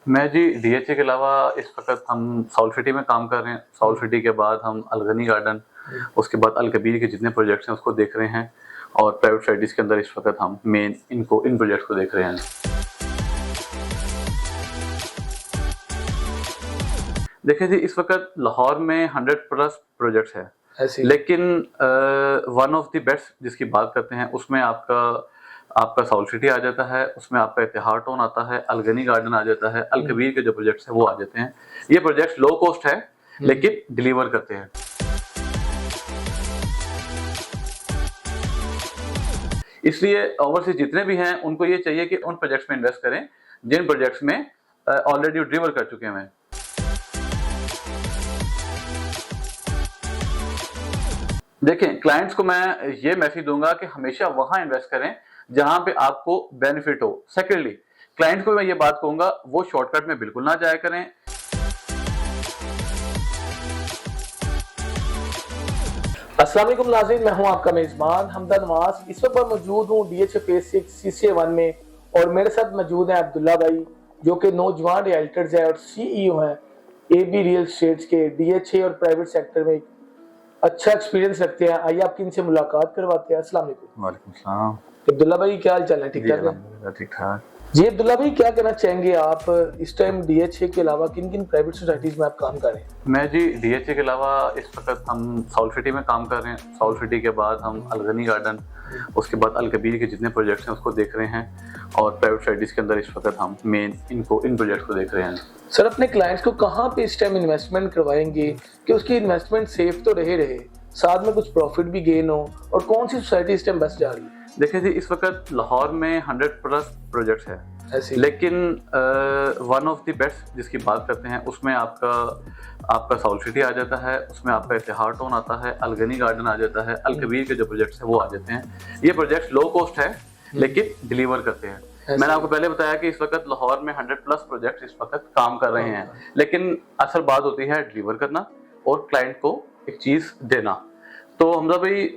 मैं जी डीएचए के अलावा इस वक़्त हम साउथ सिटी में काम कर रहे हैं। साउथ सिटी के बाद हम अलगनी गार्डन, उसके बाद अल कबीर के जितने प्रोजेक्ट्स हैं उसको देख रहे हैं और प्राइवेट स्टडीज़ के अंदर इस वक़्त हम इन प्रोजेक्ट्स को देख रहे हैं। देखिए जी, इस वक़्त लाहौर में 100 प्लस प्रोजेक्ट्स हैं, लेकिन वन ऑफ द बेस्ट जिसकी बात करते हैं उसमें आपका साउथ सिटी आ जाता है, उसमें आपका इतिहाद टाउन आता है, अलगनी गार्डन आ जाता है, अल कबीर के जो प्रोजेक्ट्स हैं वो आ जाते हैं। ये प्रोजेक्ट्स लो कॉस्ट है लेकिन डिलीवर करते हैं। इसलिए ओवरसीज जितने भी हैं उनको ये चाहिए कि उन प्रोजेक्ट्स में इन्वेस्ट करें जिन प्रोजेक्ट्स में ऑलरेडी डिलीवर कर चुके हैं। देखें, क्लाइंट्स को मैं ये मैसेज दूंगा कि हमेशा वहां इन्वेस्ट करें जहां पे आपको बेनिफिट हो। सेकेंडली, क्लाइंट को मैं ये बात कहूंगा वो शॉर्टकट में बिल्कुल ना जाया करें। अस्सलाम वालेकुम नाज़रीन, मैं हूं आपका मेजबान हमदा नवाज। इस वक्त मैं मौजूद हूं डीएचए फेज 6 सीसीए 1 में और मेरे साथ मौजूद हैं अब्दुल्ला भाई जो कि नौजवान रियल्टर्स हैं और सीईओ हैं एबी रियल एस्टेट्स के। डीएचए और प्राइवेट सेक्टर में अच्छा एक्सपीरियंस रखते हैं। आइए आपकी इनसे मुलाकात करवाते हैं। अस्सलाम वालेकुम। वालेकुम सलाम। अब्दुल्ला भाई क्या हाल चाल है? ठीक ठाक है? ठीक ठाक जी। अब्दुल्ला भाई क्या कहना चाहेंगे आप इस टाइम डीएचए के अलावा किन किन प्राइवेट सोसाइटीज में आप काम कर रहे हैं? मैं जी डीएचए के अलावा इस वक्त हम साउथ सिटी में काम कर रहे हैं। साउथ सिटी के बाद हम अलगनी गार्डन, उसके बाद अल कबीर के जितने प्रोजेक्ट्स हैं उसको देख रहे हैं और प्राइवेट स्टडीज़ के अंदर इस वक्त हम इन प्रोजेक्ट्स को देख रहे हैं। सर, अपने क्लाइंट्स को कहाँ पे इस टाइम इन्वेस्टमेंट करवाएंगे कि उसकी इन्वेस्टमेंट सेफ तो रहे साथ में कुछ प्रॉफिट भी गेन हो, और कौन सी सोसाइटी इस टाइम बेस्ट जा रही है? देखिए जी, इस वक्त लाहौर में 100 प्लस प्रोजेक्ट्स है, लेकिन वन ऑफ द बेस्ट जिसकी बात करते हैं उसमें आपका साउथ सिटी आ जाता है, उसमें आपका इतिहाद टाउन आता है, अलगनी गार्डन आ जाता है, अल कबीर के जो प्रोजेक्ट्स हैं वो आ जाते हैं। ये प्रोजेक्ट्स लो कॉस्ट है लेकिन डिलीवर करते हैं। मैंने आपको पहले बताया कि इस वक्त लाहौर में 100 प्लस प्रोजेक्ट्स इस वक्त काम कर रहे हैं, लेकिन असल बात होती है डिलीवर करना और क्लाइंट को एक चीज़ देना। तो हमदा भाई,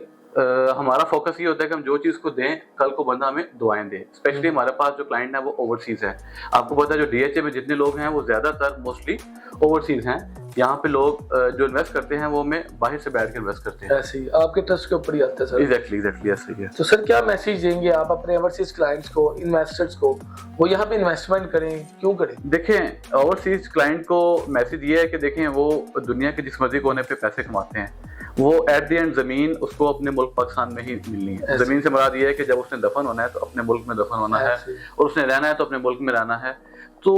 हमारा फोकस ये होता है कि हम जो चीज़ को दें कल को बंदा हमें दुआएं दे। स्पेशली हमारे पास जो क्लाइंट है वो ओवरसीज है। आपको पता है जो डीएचए में जितने लोग हैं वो ज़्यादातर मोस्टली ओवरसीज हैं। यहाँ पे लोग जो इन्वेस्ट करते हैं वो हमें बाहर से बैठ कर इन्वेस्ट करते हैं। ऐसे ही आपके ट्रस्ट के ऊपर ही आता है सर। एग्जैक्टली ऐसे ही है। तो सर क्या मैसेज देंगे आप अपने ओवरसीज क्लाइंट्स को, इन्वेस्टर्स को, वो यहाँ पे इन्वेस्टमेंट करें, क्यों करें? देखें, ओवरसीज क्लाइंट को मैसेज ये है कि देखें वो दुनिया के जिस मर्जी कोने पे पैसे कमाते हैं, वो एट द एंड ज़मीन उसको अपने मुल्क पाकिस्तान में ही मिलनी है। ज़मीन से मुराद ये है कि जब उसने दफन होना है तो अपने मुल्क में दफन होना है और उसने रहना है तो अपने मुल्क में रहना है। तो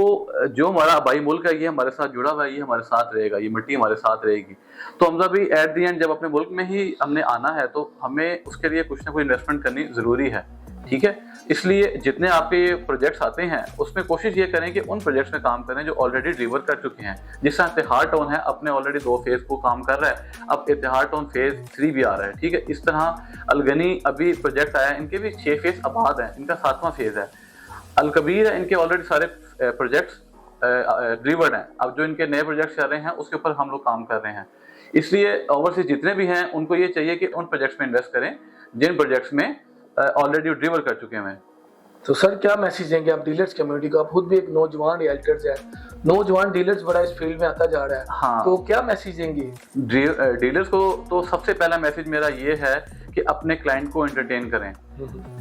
जो हमारा आबाई मुल्क है ये हमारे साथ जुड़ा हुआ है, ये हमारे साथ रहेगा, ये मिट्टी हमारे साथ रहेगी। तो हम भी एट द एंड जब अपने मुल्क में ही हमने आना है तो हमें उसके लिए कुछ ना कुछ इन्वेस्टमेंट करनी ज़रूरी है, ठीक है। इसलिए जितने आपके प्रोजेक्ट्स आते हैं उसमें कोशिश ये करें कि उन प्रोजेक्ट्स में काम करें जो ऑलरेडी डिलीवर कर चुके हैं। जिस तरह इतिहाद टाउन है अपने ऑलरेडी 2 फेज को काम कर रहा है, अब इतिहाद टाउन फेज 3 भी आ रहा है, ठीक है। इस तरह अलगनी अभी प्रोजेक्ट आया है, इनके भी 6 फेज आबाद हैं, इनका 7वां फेज है। अल कबीर है, इनके ऑलरेडी सारे प्रोजेक्ट्स डिलीवर्ड हैं। अब जो इनके नए प्रोजेक्ट्स आ रहे हैं उसके ऊपर हम लोग काम कर रहे हैं। इसलिए ओवरसीज जितने भी हैं उनको ये चाहिए कि उन प्रोजेक्ट्स में इन्वेस्ट करें जिन प्रोजेक्ट्स में ऑलरेडी डिलीवर कर चुके हैं। तो सर क्या मैसेज देंगे आप डीलर्स कम्युनिटी को? आप खुद भी एक नौजवान रियल्टर्स है, नौजवान डीलर्स बड़ा इस फील्ड में आता जा रहा है। हाँ, तो क्या मैसेज देंगे डीलर्स को? तो सबसे पहला मैसेज मेरा ये है कि अपने क्लाइंट को एंटरटेन करें,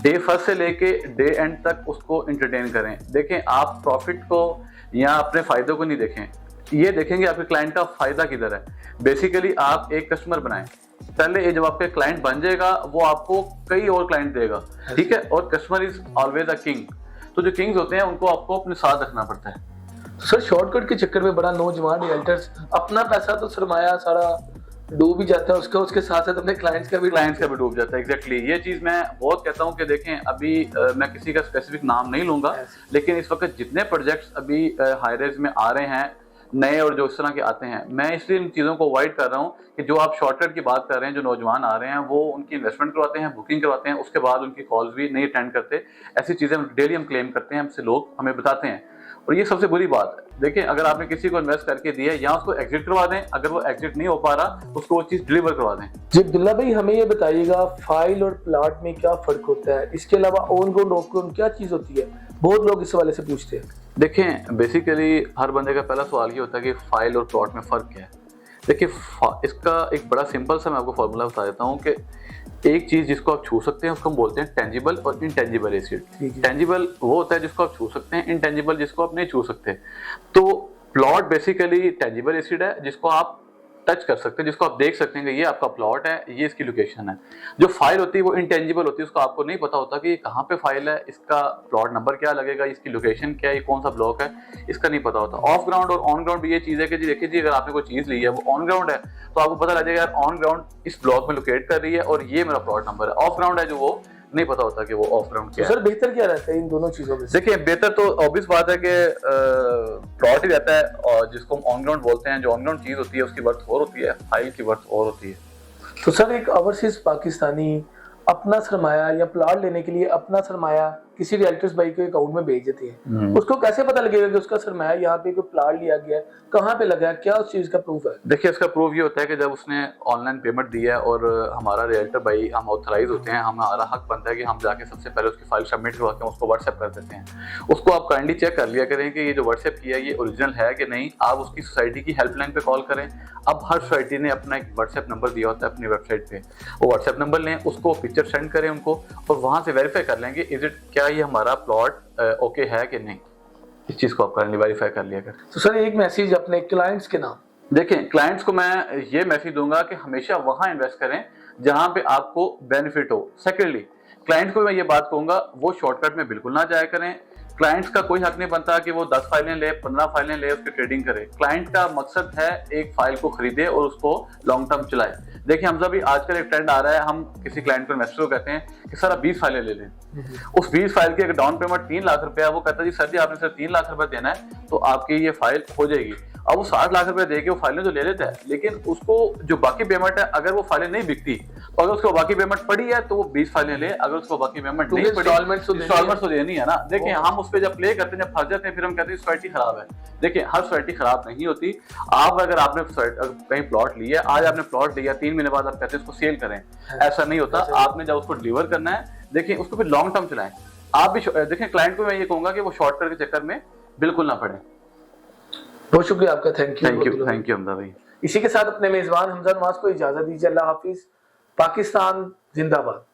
डे फर्स्ट से लेके डे एंड तक उसको एंटरटेन करें। देखें, आप प्रॉफिट को या अपने फायदों को नहीं देखें, ये देखेंगे आपके क्लाइंट का फायदा किधर है। बेसिकली आप एक कस्टमर बनाएं, पहले ये जब आपके क्लाइंट बन जाएगा वो आपको कई और क्लाइंट देगा, ठीक है। और customer is always a king. तो जो किंग्स होते हैं उनको आपको अपने साथ रखना पड़ता है। तो सर शॉर्टकट के चक्कर में बड़ा नौजवान रियल्टर्स अपना पैसा तो सरमाया सारा डूब ही जाता है, उसके साथ साथ अपने क्लाइंट्स का भी डूब जाता है। एग्जैक्टली ये चीज़ मैं बहुत कहता हूँ कि देखें, अभी मैं किसी का स्पेसिफिक नाम नहीं लूंगा, लेकिन इस वक्त जितने प्रोजेक्ट्स अभी हाई रेज में आ रहे हैं नए और जो इस तरह के आते हैं, मैं इसलिए इन चीज़ों को अवॉइड कर रहा हूँ कि जो आप शॉर्टकट की बात कर रहे हैं, जो नौजवान आ रहे हैं वो उनकी इन्वेस्टमेंट करवाते हैं, बुकिंग करवाते हैं, उसके बाद उनकी कॉल्स भी नहीं अटेंड करते। ऐसी चीज़ें डेली हम क्लेम करते हैं, हमसे लोग हमें बताते हैं और ये सबसे बुरी बात है। देखिए, अगर आपने किसी को इन्वेस्ट करके दिया या उसको एग्जिट करवा दें, अगर वो एग्जिट नहीं हो पा रहा उसको वो चीज़ डिलीवर करवा दें। जी अब्दुल्ला भाई, हमें ये बताइएगा फाइल और प्लाट में क्या फ़र्क होता है? इसके अलावा ऑन ग्राउंड ऑफ ग्राउंड क्या चीज़ होती है? बहुत लोग इस वाले से पूछते हैं। देखें बेसिकली हर बंदे का पहला सवाल ये होता है कि फाइल और प्लॉट में फ़र्क क्या है। देखिए इसका एक बड़ा सिंपल सा मैं आपको फार्मूला बता देता हूँ कि एक चीज़ जिसको आप छू सकते हैं उसको हम बोलते हैं टेंजिबल और इनटेंजिबल एसिड। टेंजिबल वो होता है जिसको आप छू सकते हैं, इनटेंजिबल जिसको आप नहीं छू सकते। तो प्लॉट बेसिकली टेंजिबल एसिड है जिसको आप टच कर सकते हैं, जिसको आप देख सकते हैं कि ये आपका प्लॉट है, ये इसकी लोकेशन है। जो फाइल होती है वो इंटेंजिबल होती है, उसको आपको नहीं पता होता कि ये कहाँ पे फाइल है, इसका प्लॉट नंबर क्या लगेगा, इसकी लोकेशन क्या है, ये कौन सा ब्लॉक है, इसका नहीं पता होता। ऑफ ग्राउंड और ऑन ग्राउंड भी ये चीज़ है कि जी देखिए जी, अगर आपने कोई चीज़ ली है वो ऑन ग्राउंड है तो आपको पता लग जाएगा यार ऑन ग्राउंड इस ब्लॉक में लोकेट कर रही है और ये मेरा प्लॉट नंबर है। ऑफ ग्राउंड है जो वो नहीं पता होता कि वो ऑफ ग्राउंड क्या है। सर बेहतर क्या रहता है इन दोनों चीजों में? देखिए बेहतर तो ऑब्वियस बात है कि प्लॉट ही रहता है और जिसको हम ऑन ग्राउंड बोलते हैं। जो ऑन ग्राउंड चीज होती है उसकी वर्थ और होती है, फाइल की वर्थ और होती है। तो सर एक ओवरसीज पाकिस्तानी अपना सरमाया या प्लॉट लेने के लिए अपना सरमाया किसी रियल्टर्स भाई के अकाउंट में भेज देते हैं, उसको कैसे पता लगेगा कि उसका सरमाया यहाँ पे कोई प्लॉट लिया गया है, कहाँ पे लगा है, क्या उस चीज का प्रूफ है? देखिए इसका प्रूफ ये होता है कि जब उसने ऑनलाइन पेमेंट दी है और हमारा रियल्टर भाई हम ऑथराइज होते हैं, हमारा हक बनता है कि हम जाके सबसे पहले उसकी फाइल सबमिट करवा के उसको व्हाट्सएप कर देते हैं। उसको आप काइंडली चेक कर लिया करें कि ये जो व्हाट्सएप किया है ये ओरिजिनल है कि नहीं। आप उसकी सोसाइटी की हेल्पलाइन पे कॉल करें। अब हर सोसाइटी ने अपना एक व्हाट्सएप नंबर दिया होता है अपनी वेबसाइट पे, वो व्हाट्सएप नंबर लें, उसको पिक्चर सेंड करें उनको और वहां से वेरीफाई कर लेंगे इज इट क्या ये हमारा प्लॉट ओके है कि नहीं। इस चीज को आप करनी वेरीफाई कर लिया करें। तो सर एक मैसेज अपने क्लाइंट्स के नाम। देखें क्लाइंट्स को मैं ये मैसेज दूंगा कि हमेशा वहां इन्वेस्ट करें जहां पे आपको बेनिफिट हो। सेकेंडली क्लाइंट को मैं ये बात कहूंगा वो शॉर्टकट में बिल्कुल ना जाया करें। क्लाइंट्स का कोई हक नहीं बनता कि वो 10 फाइलें ले, 15 फाइलें ले, उसकी ट्रेडिंग करे। क्लाइंट का मकसद है एक फाइल को खरीदे और उसको लॉन्ग टर्म चलाए। देखिए हमजा भी आजकल एक ट्रेंड आ रहा है, हम किसी क्लाइंट को इन्वेस्टर को कहते हैं कि सर आप 20 फाइलें ले लें। उस 20 फाइल की अगर डाउन पेमेंट 3 लाख रुपया, वो कहता है जी सर जी आपने सिर्फ 3 लाख रुपया देना है तो आपकी ये फाइल हो जाएगी। अब वो 60 लाख रुपए दे के वो फाइलें तो ले लेता है, लेकिन उसको जो बाकी पेमेंट है अगर वो फाइलें नहीं बिकती तो अगर उसको बाकी पेमेंट पड़ी है तो वो 20 फाइलें ले, अगर उसको बाकी पेमेंट नहीं पड़ी इंस्टॉलमेंट तो देनी है ना। देखिए हम उस पर जब प्ले करते हैं, जब फंस जाते हैं, फिर हम कहते हैं सोसाइटी खराब है। देखिए हर सोसाइटी खराब नहीं होती। आप अगर आपने कहीं प्लॉट लिया, आज आपने प्लॉट लिया, 3 महीने बाद आप कहते हैं उसको सेल करें, ऐसा नहीं होता। आपने जब उसको डिलीवर करना है देखिए उसको फिर लॉन्ग टर्म चलाएं। आप भी देखिए क्लाइंट को मैं ये कहूंगा कि वो शॉर्टकट के चक्कर में बिल्कुल ना पड़े। बहुत शुक्रिया आपका, थैंक यू हमजा भाई। इसी के साथ अपने मेजबान हमजा नवाज को इजाजत दीजिए। अल्लाह हाफिज। पाकिस्तान जिंदाबाद।